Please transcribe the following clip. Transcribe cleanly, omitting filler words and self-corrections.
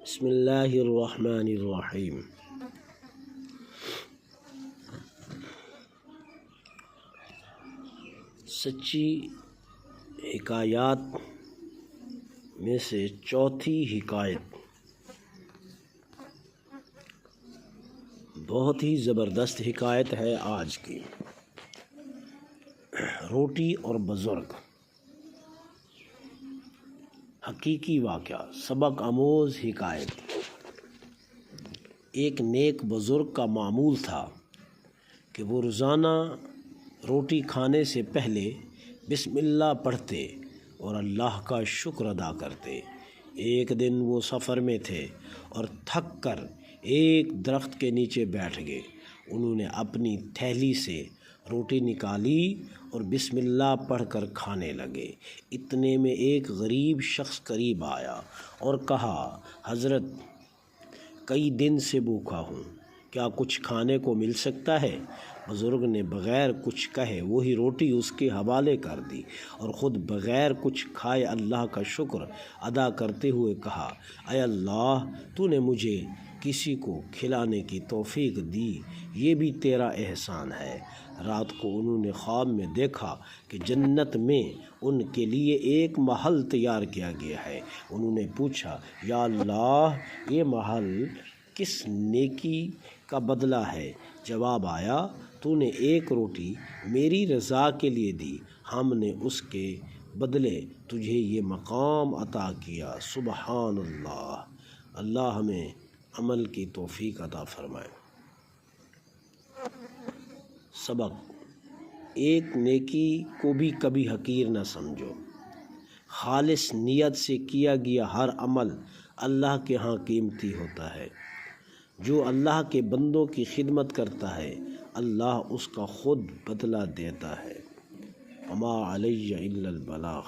بسم اللہ الرحمن الرحیم۔ سچی حکایات میں سے چوتھی حکایت بہت ہی زبردست حکایت ہے آج کی۔ روٹی اور بزرگ، حقیقی واقعہ، سبق آموز حکایت۔ ایک نیک بزرگ کا معمول تھا کہ وہ روزانہ روٹی کھانے سے پہلے بسم اللہ پڑھتے اور اللہ کا شکر ادا کرتے۔ ایک دن وہ سفر میں تھے اور تھک کر ایک درخت کے نیچے بیٹھ گئے۔ انہوں نے اپنی تھیلی سے روٹی نکالی اور بسم اللہ پڑھ کر کھانے لگے۔ اتنے میں ایک غریب شخص قریب آیا اور کہا، حضرت، کئی دن سے بھوکا ہوں، کیا کچھ کھانے کو مل سکتا ہے؟ بزرگ نے بغیر کچھ کہے وہی روٹی اس کے حوالے کر دی اور خود بغیر کچھ کھائے اللہ کا شکر ادا کرتے ہوئے کہا، اے اللہ، تو نے مجھے کسی کو کھلانے کی توفیق دی، یہ بھی تیرا احسان ہے۔ رات کو انہوں نے خواب میں دیکھا کہ جنت میں ان کے لیے ایک محل تیار کیا گیا ہے۔ انہوں نے پوچھا، یا اللہ، یہ محل کس نیکی کا بدلہ ہے؟ جواب آیا، تو نے ایک روٹی میری رضا کے لیے دی، ہم نے اس کے بدلے تجھے یہ مقام عطا کیا۔ سبحان اللہ۔ اللہ ہمیں عمل کی توفیق عطا فرمائے۔ سبق: ایک نیکی کو بھی کبھی حقیر نہ سمجھو۔ خالص نیت سے کیا گیا ہر عمل اللہ کے ہاں قیمتی ہوتا ہے۔ جو اللہ کے بندوں کی خدمت کرتا ہے، اللہ اس کا خود بدلہ دیتا ہے۔ وما علی الا البلاغ۔